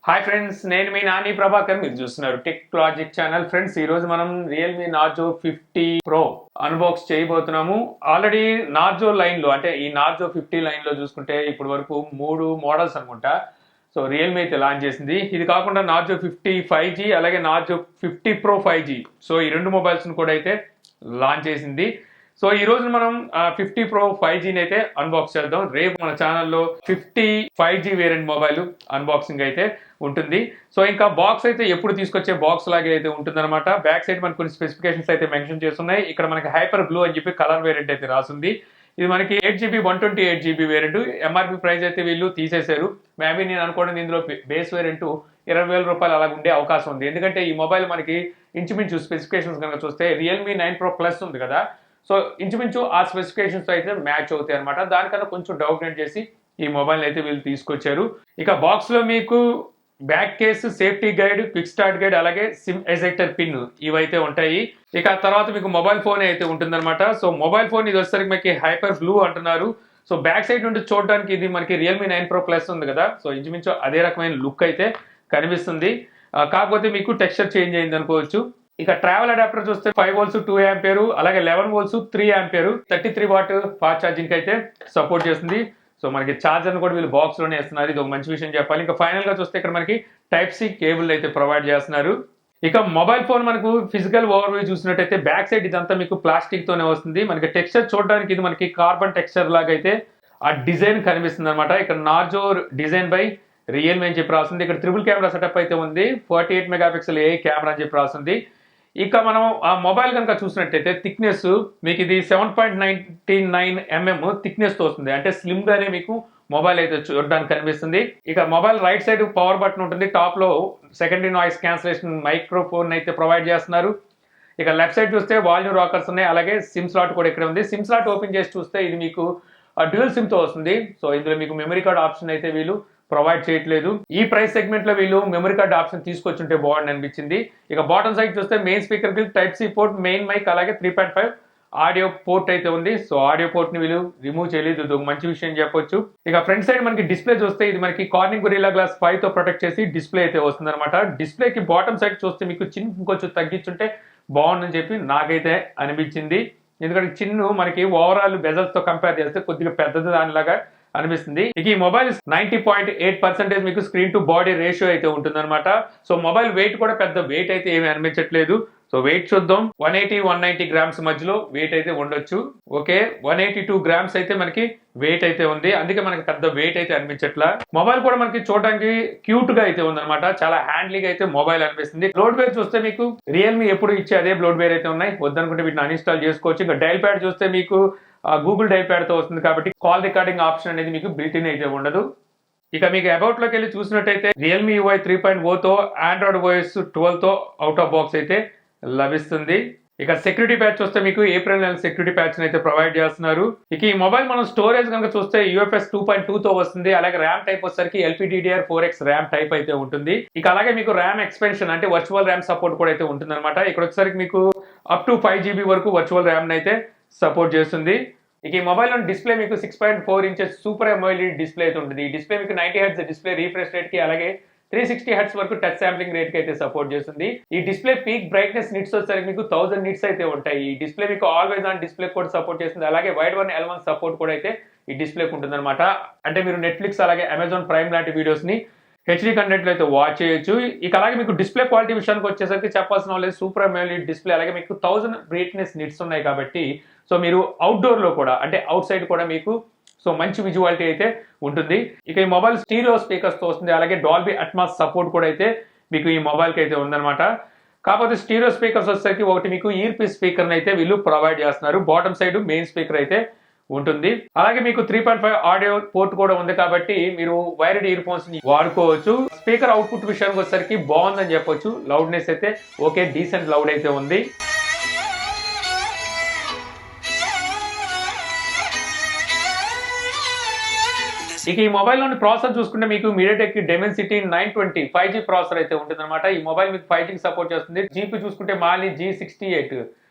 Hi friends, నేను మీ నాని ప్రభాకర్. మీరు చూస్తున్నారు టెక్ లాజిక్ ఛానల్. ఫ్రెండ్స్, ఈ రోజు మనం రియల్మీ నార్జో 50 ప్రో అన్బాక్స్ చేయబోతున్నాము. ఆల్రెడీ నార్జో లైన్ లో అంటే ఈ నార్జో 50 లైన్ లో చూసుకుంటే ఇప్పటి వరకు 3 మోడల్స్ అనుకుంటా సో రియల్మీ అయితే లాంచ్ చేసింది. ఇది కాకుండా నార్జో 50 5G అలాగే నార్జో 50 ప్రో 5G సో ఈ రెండు మొబైల్స్ కూడా అయితే లాంచ్ చేసింది. సో ఈ రోజు మనం 50 ప్రో 5Gని అయితే అన్బాక్స్ చేద్దాం. రేపు మన ఛానల్లో 50 5G వేరియంట్ మొబైల్ అన్బాక్సింగ్ అయితే ఉంటుంది. సో ఇంకా బాక్స్ అయితే ఎప్పుడు తీసుకొచ్చే బాక్స్ లాగే అయితే ఉంటుందన్నమాట. బ్యాక్ సైడ్ మనకు కొన్ని స్పెసిఫికేషన్స్ అయితే మెన్షన్ చేస్తున్నాయి. ఇక్కడ మనకి హైపర్ బ్లూ అని చెప్పి కలర్ వేరియంట్ అయితే రాసింది. ఇది మనకి 8GB 128GB variant. MRP price అయితే వీళ్ళు తీసేశారు. మేబీ నేను అనుకోవడం ఇందులో బేస్ వేరియంట్ 20,000 రూపాయలు అలా ఉండే అవకాశం ఉంది. ఎందుకంటే ఈ మొబైల్ మనకి ఇంచుమించు స్పెసిఫికేషన్స్ కనుక చూస్తే రియల్మీ 9 ప్రో ప్లస్ ఉంది కదా, సో ఇంచుమించు ఆ స్పెసిఫికేషన్స్ అయితే మ్యాచ్ అవుతాయి అనమాట. దానికన్నా కొంచెం డౌన్గ్రేడ్ చేసి ఈ మొబైల్ అయితే వీళ్ళు తీసుకొచ్చారు. ఇక బాక్స్ లో మీకు back case, safety guide, quick start guide అలాగే సిమ్ ఎజెక్టర్ పిన్ ఇవైతే ఉంటాయి. ఇక తర్వాత మీకు మొబైల్ ఫోన్ అయితే ఉంటుందన్నమాట. సో మొబైల్ ఫోన్ ఇది వచ్చేసరికి మనకి హైపర్ బ్లూ అంటున్నారు. సో బ్యాక్ సైడ్ నుండి చూడడానికి ఇది మనకి రియల్మీ 9 ప్రో ప్లస్ ఉంది కదా, సో ఇంచుమించు అదే రకమైన లుక్ అయితే కనిపిస్తుంది. కాకపోతే మీకు టెక్స్చర్ చేంజ్ అయింది అనుకోవచ్చు. ఇక ట్రావెల్ అడాప్టర్ చూస్తే 5 వోల్ట్స్ 2 ఆంపియర్ అలాగే 11 volts 3 ampere 33 watt fast charging అయితే సపోర్ట్ చేస్తుంది. సో మనకి ఛార్జర్ కూడా వీళ్ళు బాక్స్ లోనే ఇస్తున్నారు. ఇది ఒక మంచి విషయం చెప్పాలి. ఇంకా ఫైనల్ గా చూస్తే ఇక్కడ మనకి టైప్ సి కేబుల్ అయితే ప్రొవైడ్ చేస్తున్నారు. ఇక మొబైల్ ఫోన్ మనకు ఫిజికల్ ఓవర్ వ్యూ చూసినట్టయితే బ్యాక్ సైడ్ ఇదంతా మీకు ప్లాస్టిక్ తోనే వస్తుంది. మనకి టెక్స్చర్ చూడడానికి ఇది మనకి కార్బన్ టెక్స్చర్ లాగా అయితే ఆ డిజైన్ కనిపిస్తుంది అనమాట. ఇక్కడ నార్జో డిజైన్ బై రియల్మీ అని చెప్పి రాస్తుంది. ఇక్కడ ట్రిపుల్ కెమెరా సెటప్ అయితే ఉంది. 48 మెగాపిక్సెల్ ఏ కెమెరా అని చెప్పి రాస్తుంది. ఇక మనం ఆ మొబైల్ కనుక చూసినట్టయితే థిక్నెస్ మీకు ఇది 7.99 mm థిక్నెస్ తో వస్తుంది. అంటే స్లిమ్ గానే మీకు మొబైల్ అయితే చూడడానికి కనిపిస్తుంది. ఇక mobile right side power button ఉంటుంది. టాప్ లో సెకండరీ నాయిస్ క్యాన్సిలేషన్ మైక్రోఫోన్ అయితే ప్రొవైడ్ చేస్తున్నారు. ఇక లెఫ్ట్ సైడ్ చూస్తే వాల్యూమ్ రాకర్స్ ఉన్నాయి. అలాగే సిమ్ స్లాట్ కూడా ఇక్కడ ఉంది. సిమ్ స్లాట్ ఓపెన్ చేసి చూస్తే ఇది మీకు డ్యూయల్ సిమ్ తో వస్తుంది. సో ఇందులో మీకు మెమరీ కార్డ్ ఆప్షన్ అయితే వీళ్ళు ప్రొవైడ్ చేయట్లేదు. ఈ ప్రైస్ సెగ్మెంట్ లో వీళ్ళు మెమరీ కార్డ్ ఆప్షన్ తీసుకొచ్చుంటే బాగుండి అనిపించింది. ఇక బాటమ్ సైడ్ చూస్తే మెయిన్ స్పీకర్ కి type C port, main mic అలాగే 3.5 ఆడియో పోర్ట్ అయితే ఉంది. సో ఆడియో పోర్ట్ ని వీళ్ళు రిమూవ్ చేయలేదు. ఇది ఒక మంచి విషయం చెప్పొచ్చు. ఇక ఫ్రంట్ సైడ్ మనకి డిస్ప్లే చూస్తే ఇది మనకి కార్నింగ్ గొరిల్లా గ్లాస్ 5 తో ప్రొటెక్ట్ చేసి డిస్ప్లే అయితే వస్తుంది అనమాట. డిస్ప్లే కి బాటమ్ సైడ్ చూస్తే మీకు చిన్న కొంచెం తగ్గించుంటే బాగుందని చెప్పి నాకైతే అనిపించింది. ఎందుకంటే చిన్ను మనకి ఓవరాల్ బెజల్స్ తో కంపేర్ చేస్తే కొద్దిగా పెద్దది దానిలాగా అనిపిస్తుంది. ఇక ఈ మొబైల్ 90.8% మీకు స్క్రీన్ టు బాడీ రేషియో అయితే ఉంటుంది అనమాట. సో మొబైల్ వెయిట్ కూడా పెద్ద వెయిట్ అయితే ఏమీ అనిపించట్లేదు. సో వెయిట్ చూద్దాం. 180-190 గ్రామ్స్ మధ్యలో వెయిట్ అయితే ఉండొచ్చు. ఓకే, 182 గ్రామ్స్ అయితే మనకి వెయిట్ అయితే ఉంది. అందుకే మనకి పెద్ద వెయిట్ అయితే అనిపించట్లా. మొబైల్ కూడా మనకి చూడడానికి క్యూట్ గా అయితే ఉందన్నమాట. చాలా హ్యాండ్లీగా అయితే మొబైల్ అనిపిస్తుంది. బ్లోడ్వేర్ చూస్తే మీకు రియల్మీ ఎప్పుడు ఇచ్చే అదే బ్లోడ్వేర్ అయితే ఉన్నాయి. వద్దనుకుంటే వీటిని అన్ఇన్స్టాల్ చేసుకోవచ్చు. ఇంకా డైల్ ప్యాడ్ చూస్తే మీకు గూగుల్ డైల్ ప్యాడ్ తో వస్తుంది కాబట్టి కాల్ రికార్డింగ్ ఆప్షన్ అనేది మీకు బిల్ట్ ఇన్ అయితే ఉండదు. ఇక మీకు అబౌట్ లోకి వెళ్ళి చూసినట్టయితే రియల్మీ UI 3.0 తో ఆండ్రాయిడ్ OS 12 తో అవుట్ ఆఫ్ బాక్స్ అయితే లభిస్తుంది. ఇక సెక్యూరిటీ ప్యాచ్ చూస్తే మీకు ఏప్రిల్ నెల సెక్యూరిటీ ప్యాచ్ అయితే ప్రొవైడ్ చేస్తున్నారు. ఇక ఈ మొబైల్ మనం స్టోరేజ్ కనుక చూస్తే UFS 2.2 తో వస్తుంది. అలాగే ర్యామ్ టైప్ వచ్చేసరికి LPDDR4X ర్యామ్ టైప్ అయితే ఉంటుంది. ఇక అలాగే మీకు ర్యామ్ ఎక్స్పెన్షన్ అంటే వర్చువల్ ర్యామ్ సపోర్ట్ కూడా అయితే ఉంటుంది అనమాట. ఇక్కడ వచ్చేసరికి మీకు అప్ టు 5GB వరకు వర్చువల్ ర్యామ్ అయితే సపోర్ట్ చేస్తుంది. ఇక ఈ మొబైల్ లో డిస్ప్లే మీకు 6.4 ఇంచెస్ సూపర్ AMOLED డిస్ప్లే అయితే ఉంటుంది. ఈ డిస్ప్లే మీకు 90 Hz డిస్ప్లే రీఫ్రెష్ రేట్ కి అలాగే 360 Hz వరకు టచ్ శాంప్లింగ్ రేట్ కి అయితే సపోర్ట్ చేస్తుంది. ఈ డిస్ప్లే పీక్ బ్రైట్నెస్ నిట్స్ వచ్చేసరికి మీకు 1000 నిట్స్ అయితే ఉంటాయి. ఈ డిస్ప్లే మీకు ఆల్వేస్ ఆన్ డిస్ప్లే కూడా సపోర్ట్ చేస్తుంది. అలాగే వైడ్ వన్ L1 సపోర్ట్ కూడా అయితే ఈ డిస్ప్లేకి ఉంటుంది అనమాట. అంటే మీరు నెట్ఫ్లిక్స్ అలాగే అమెజాన్ ప్రైమ్ లాంటి వీడియోస్ ని హెచ్డి కంటెంట్ లో అయితే వాచ్ చేయొచ్చు. ఇక అలాగే మీకు డిస్ప్లే క్వాలిటీ విషయానికి వచ్చేసరికి చెప్పాల్సిన లేదు. సూపర్ AMOLED డిస్ప్లే అలాగే మీకు 1000 బ్రైట్నెస్ నిట్స్ ఉన్నాయి కాబట్టి సో మీరు అవుట్డోర్ లో కూడా అంటే అవుట్ సైడ్ కూడా మీకు సో మంచి విజువాలిటీ అయితే ఉంటుంది. ఇక ఈ మొబైల్ స్టీరియో స్పీకర్స్ తో వస్తుంది. అలాగే డాల్బీ అట్మాస్ సపోర్ట్ కూడా అయితే మీకు ఈ మొబైల్ కి అయితే ఉందన్నమాట. కాకపోతే స్టీరియో స్పీకర్స్ వచ్చేసరికి ఒకటి మీకు ఇయర్ పీస్ స్పీకర్ అయితే వీళ్ళు ప్రొవైడ్ చేస్తున్నారు. బాటమ్ సైడ్ మెయిన్ స్పీకర్ అయితే ఉంటుంది. అలాగే మీకు 3.5 ఆడియో పోర్ట్ కూడా ఉంది కాబట్టి మీరు వైర్డ్ ఇయర్ ఫోన్స్ ని వాడుకోవచ్చు. స్పీకర్ అవుట్పుట్ విషయానికి వచ్చేసరికి బాగుందని చెప్పొచ్చు. లౌడ్నెస్ అయితే ఓకే, డీసెంట్ లౌడ్ అయితే ఉంది. ఇక ఈ మొబైల్ లోని ప్రాసెసర్ చూసుకుంటే మీకు మీడియాటెక్ డెమెన్సిటీ 920 5G ప్రాసెసర్ అయితే ఉంటుంది అనమాట. ఈ మొబైల్ మీకు 5G సపోర్ట్ చేస్తుంది. జీపీ చూసుకుంటే మాలి G68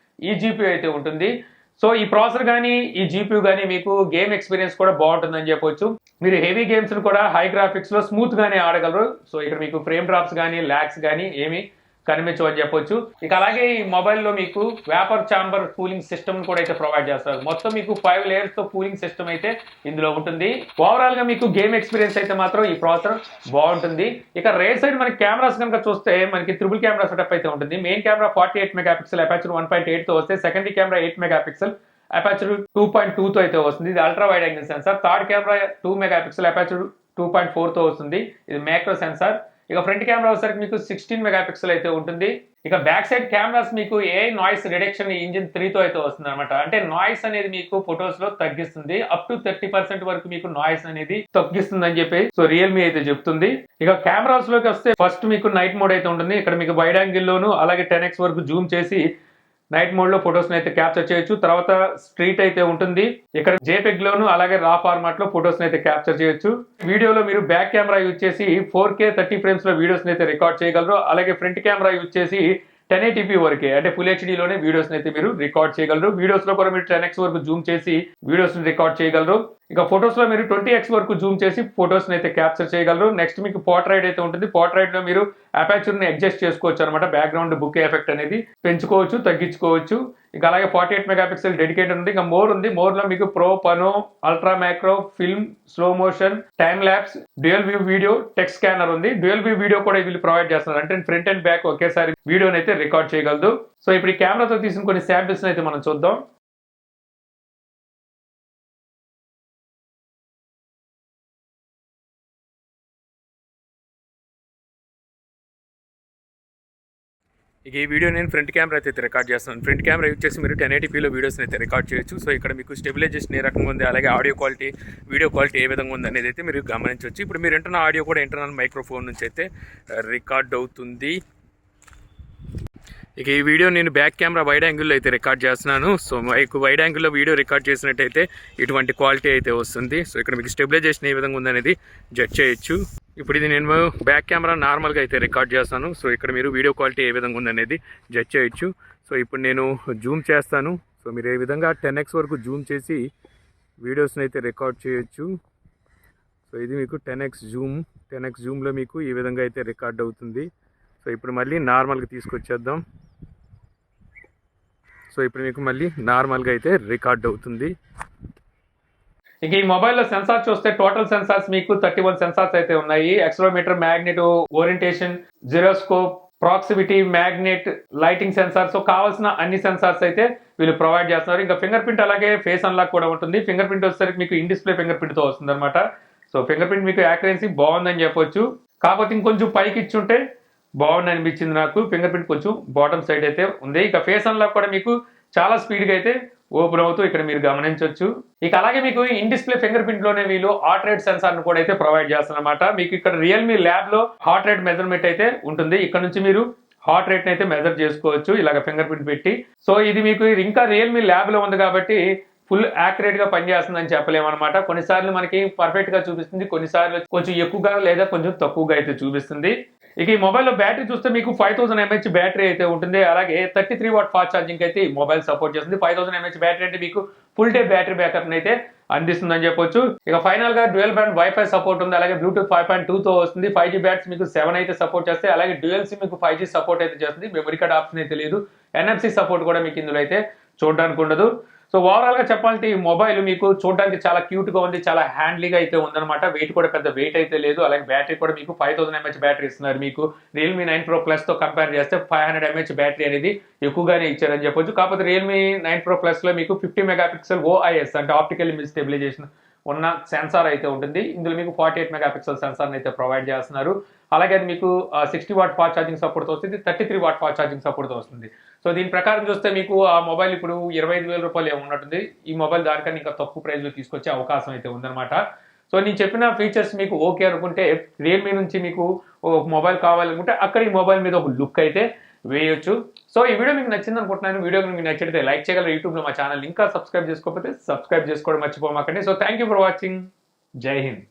ఈ జీపీ అయితే ఉంటుంది. సో ఈ ప్రాసెసర్ కానీ ఈ జీపీయూ కానీ మీకు గేమ్ ఎక్స్పీరియన్స్ కూడా బాగుంటుందని చెప్పొచ్చు. మీరు హెవీ గేమ్స్ కూడా హై గ్రాఫిక్స్ లో స్మూత్ గానే ఆడగలరు. సో ఇక్కడ మీకు ఫ్రేమ్ డ్రాప్స్ కానీ ల్యాగ్స్ కానీ ఏమి కనిపించవు అని చెప్పొచ్చు. ఇక అలాగే ఈ మొబైల్లో మీకు వేపర్ ఛాంబర్ కూలింగ్ సిస్టమ్ కూడా అయితే ప్రొవైడ్ చేస్తారు. మొత్తం మీకు 5 లేయర్స్ తో కూలింగ్ సిస్టమ్ అయితే ఇందులో ఉంటుంది. ఓవరాల్ గా మీకు గేమ్ ఎక్స్పీరియన్స్ అయితే మాత్రం ఈ ప్రాసెసర్ బాగుంటుంది. ఇక రేర్ సైడ్ మనకి కెమెరాస్ కనుక చూస్తే మనకి ట్రిపుల్ కెమెరా సెటప్ అయితే ఉంటుంది. మెయిన్ కెమెరా 48 మెగాపిక్సెల్ అపర్చర్ 1.8 తో వస్తే సెకండరీ కెమెరా 8 మెగాపిక్సెల్ అపర్చర్ 2.2 తో అయితే వస్తుంది. ఇది ultra wide angle censor. Third camera 2 megapixel aperture 2.4 తో వస్తుంది. ఇది మైక్రో సెన్సార్. ఇక ఫ్రంట్ కెమెరా వచ్చేసరికి మీకు 16 మెగాపిక్సెల్ అయితే ఉంటుంది. ఇక బ్యాక్ సైడ్ కెమెరాస్ మీకు నాయిస్ రిడక్షన్ ఇంజిన్ 3 తో అయితే వస్తుంది అనమాట. అంటే నాయిస్ అనేది మీకు ఫొటోస్ లో తగ్గిస్తుంది. అప్ టు 30% వరకు మీకు నాయిస్ అనేది తగ్గిస్తుంది అని చెప్పి సో రియల్మీ అయితే చెప్తుంది. ఇక కెమెరాస్ లోకి వస్తే ఫస్ట్ మీకు నైట్ మోడ్ అయితే ఉంటుంది. ఇక్కడ మీకు వైడ్ యాంగిల్ లోను అలాగే 10x వరకు జూమ్ చేసి నైట్ మోడ్ లో ఫొటోస్ అయితే క్యాప్చర్ చేయొచ్చు. తర్వాత స్ట్రీట్ అయితే ఉంటుంది. ఇక్కడ జేపెగ్ లోను అలాగే రా ఫార్మాట్ లో ఫొటోస్ అయితే క్యాప్చర్ చేయొచ్చు. వీడియోలో మీరు బ్యాక్ కెమెరా యూజ్ చేసి 4K 30 ఫ్రేమ్స్ లో వీడియోస్ అయితే రికార్డ్ చేయగలరు. అలాగే ఫ్రంట్ కెమెరా యూజ్ చేసి 1080p వరకే అంటే ఫుల్ హెచ్డీలోనే వీడియోస్ అయితే మీరు రికార్డ్ చేయగలరు. వీడియోస్ లో కూడా మీరు 10x వరకు జూమ్ చేసి వీడియోస్ రికార్డ్ చేయగలరు. ఇక ఫొటోస్ లో మీరు 20x వరకు జూమ్ చేసి ఫొటోస్ అయితే క్యాప్చర్ చేయగలరు. నెక్స్ట్ మీకు పోర్ట్రైట్ అయితే ఉంటుంది. పోర్ట్రైట్ లో మీరు అపర్చర్ ని అడ్జస్ట్ చేసుకోవచ్చు అనమాట. బ్యాక్గ్రౌండ్ బుక్ ఎఫెక్ట్ అనేది పెంచుకోవచ్చు, తగ్గించుకోవచ్చు. ఇక అలాగే 48 మెగాపిక్సెల్ డెడికేటెడ్ ఉంది. ఇక మోర్ ఉంది. మోర్ లో మీకు pro, pano, ultra micro, film, slow motion, time lapse, dual view video, text scanner ఉంది. డ్యూయల్ వ్యూ వీడియో కూడా వీళ్ళు ప్రొవైడ్ చేస్తున్నారు. అంటే ఫ్రంట్ అండ్ బ్యాక్ ఒకేసారి వీడియోని అయితే రికార్డ్ చేయగలదు. సో ఇప్పుడు ఈ కెమెరాతో తీసిన కొన్ని శాంపిల్స్ అయితే మనం చూద్దాం. ఇక ఈ వీడియో నేను ఫ్రంట్ కెమెరా అయితే రికార్డ్ చేస్తాను. ఫ్రంట్ కెమెరా యూజ్ చేసి మీరు 1080pలో వీడియోస్ అయితే రికార్డ్ చేయొచ్చు. సో ఇక్కడ మీకు స్టెబిలైజేషన్ ఏ రకంగా ఉంది, అలాగే ఆడియో క్వాలిటీ, వీడియో క్వాలిటీ ఏ విధంగా ఉంది అనేది అయితే మీరు గమనించవచ్చు. ఇప్పుడు మీరు వింటున్న ఆడియో కూడా ఇంటర్నల్ మైక్రోఫోన్ నుంచి అయితే రికార్డ్ అవుతుంది. ఇక ఈ వీడియో నేను బ్యాక్ కెమెరా వైడ్ యాంగిల్లో అయితే రికార్డ్ చేస్తున్నాను. సో వైడ్ యాంగిల్లో వీడియో రికార్డ్ చేసినట్టయితే ఇటువంటి క్వాలిటీ అయితే వస్తుంది. సో ఇక్కడ మీకు స్టెబిలైజేషన్ ఏ విధంగా ఉందనేది జడ్జ్ చేయొచ్చు. ఇప్పుడు ఇది నేను బ్యాక్ కెమెరా నార్మల్గా అయితే రికార్డ్ చేస్తాను. సో ఇక్కడ మీరు వీడియో క్వాలిటీ ఏ విధంగా ఉందనేది జడ్జ్ చేయొచ్చు. సో ఇప్పుడు నేను జూమ్ చేస్తాను. సో మీరు ఏ విధంగా 10x వరకు జూమ్ చేసి వీడియోస్ని అయితే రికార్డ్ చేయొచ్చు. సో ఇది మీకు 10x జూమ్లో మీకు ఈ విధంగా అయితే రికార్డ్ అవుతుంది. సో ఇప్పుడు మళ్ళీ నార్మల్గా తీసుకొచ్చేద్దాం. సో ఇప్పుడు మీకు మళ్ళీ నార్మల్గా అయితే రికార్డ్ అవుతుంది. ఇక ఈ మొబైల్లో సెన్సార్ చూస్తే టోటల్ సెన్సార్స్ మీకు 31 సెన్సార్స్ అయితే ఉన్నాయి. Accelerometer, magnet, orientation, gyroscope, proximity, magnet, lighting sensor. So కావాల్సిన అన్ని సెన్సార్స్ అయితే వీళ్ళు ప్రొవైడ్ చేస్తున్నారు. ఇంకా ఫింగర్ ప్రింట్ అలాగే ఫేస్ అన్లాక్ కూడా ఉంటుంది. ఫింగర్ ప్రింట్ వచ్చేసరికి మీకు ఇన్ డిస్ప్లే ఫింగర్ ప్రింట్ తో వస్తుంది అనమాట. సో ఫింగర్ ప్రింట్ మీకు యాక్యురసీ బాగుందని చెప్పొచ్చు. కాకపోతే ఇంకొంచెం పైకి ఇచ్చుంటే బాగుంది అనిపించింది నాకు. ఫింగర్ ప్రింట్ కొంచెం బాటమ్ సైడ్ అయితే ఉంది. ఇక ఫేస్ అన్లాక్ కూడా మీకు చాలా స్పీడ్గా అయితే ఓపెన్ అవుతూ ఇక్కడ మీరు గమనించవచ్చు. ఇక అలాగే మీకు ఇన్ డిస్ప్లే ఫింగర్ ప్రింట్ లోనే వీళ్ళు హార్ట్ రేట్ సెన్సార్ ను కూడా అయితే ప్రొవైడ్ చేస్తారన్నమాట. మీకు ఇక్కడ రియల్మీ ల్యాబ్ లో హార్ట్ రేట్ మెజర్మెంట్ అయితే ఉంటుంది. ఇక్కడ నుంచి మీరు హార్ట్ రేట్ అయితే మెజర్ చేసుకోవచ్చు ఇలాగ ఫింగర్ ప్రింట్ పెట్టి. సో ఇది మీకు ఇంకా రియల్మీ ల్యాబ్ లో ఉంది కాబట్టి ఫుల్ యాక్యురేట్ గా పనిచేస్తుందని చెప్పలేమన్నమాట. కొన్నిసార్లు మనకి పర్ఫెక్ట్ గా చూపిస్తుంది, కొన్నిసార్లు కొంచెం ఎక్కువగా లేదా కొంచెం తక్కువగా అయితే చూపిస్తుంది. ఇక ఈ మొబైల్లో బ్యాటరీ చూస్తే మీకు 5000 mAh బ్యాటరీ అయితే ఉంటుంది. అలాగే 33 వాట్ ఫాస్ట్ ఛార్జింగ్ అయితే ఈ మొబైల్ సపోర్ట్ చేస్తుంది. 5000 mAh బ్యాటరీ అంటే మీకు ఫుల్ డే బ్యాటరీ బ్యాకప్ అయితే అందిస్తుందని చెప్పొచ్చు. ఇక ఫైనల్ గా డ్యూయల్ బ్యాండ్ వైఫై సపోర్ట్ ఉంది. అలాగే బ్లూటూత్ 5.2 తో వస్తుంది. 5G బ్యాట్స్ మీకు 7 అయితే సపోర్ట్ చేస్తాయి. అలాగే డ్యూయల్ సిమ్ మీకు 5G సపోర్ట్ అయితే చేస్తుంది. మెమరీ కార్డ్ ఆప్షన్ అయితే లేదు. NFC సపోర్ట్ కూడా మీకు ఇందులో అయితే చూడడానికి ఉండదు. సో ఓవరాల్ గా చెప్పాలంటే ఈ మొబైల్ మీకు చూడడానికి చాలా క్యూట్ గా ఉంది, చాలా హ్యాండ్లీగా అయితే ఉందన్నమాట. వెయిట్ కూడా పెద్ద వెయిట్ అయితే లేదు. అలాగే బ్యాటరీ కూడా మీకు 5000 mAh బ్యాటరీ ఇస్తున్నారు. మీకు Realme 9 Pro Plus తో కంపేర్ చేస్తే 500 mAh బ్యాటరీ అనేది ఎక్కువగానే ఇచ్చారని చెప్పొచ్చు. కాకపోతే Realme 9 Pro Plus లో మీకు 50 మెగాపిక్సెల్ OIS అంటే ఆప్టికల్ ఇమేజ్ స్టెబిలైజేషన్ ఉన్న సెన్సార్ అయితే ఉంటుంది. ఇందులో మీకు 48 మెగాపిక్సెల్ సెన్సార్ అయితే ప్రొవైడ్ చేస్తున్నారు. అలాగే అది మీకు 60 వాట్ ఫాస్ట్ ఛార్జింగ్ సపోర్ట్ వస్తుంది, 33 వాట్ ఫాస్ట్ ఛార్జింగ్ సపోర్ట్ వస్తుంది. సో దీని ప్రకారం చూస్తే మీకు ఆ మొబైల్ ఇప్పుడు 25,000 రూపాయలు ఏమున్నట్టుంది. ఈ మొబైల్ దానికన్నా ఇంకా తక్కువ ప్రైస్ లో తీసుకొచ్చే అవకాశం అయితే ఉందన్నమాట. సో నేను చెప్పిన ఫీచర్స్ మీకు ఓకే అనుకుంటే రియల్మీ నుంచి మీకు మొబైల్ కావాలనుకుంటే అక్కడ ఈ మొబైల్ మీద ఒక లుక్ అయితే వేయొచ్చు. సో ఈ వీడియో మీకు నచ్చింది అనుకుంటున్నాను. వీడియో మీకు నచ్చితే లైక్ చేయగలరు. యూట్యూబ్లో మా ఛానల్ ఇంకా సబ్స్క్రైబ్ చేసుకోకపోతే సబ్స్క్రైబ్ చేసుకోవడం మర్చిపోమాకండి. So thank you for watching. జై హింద్.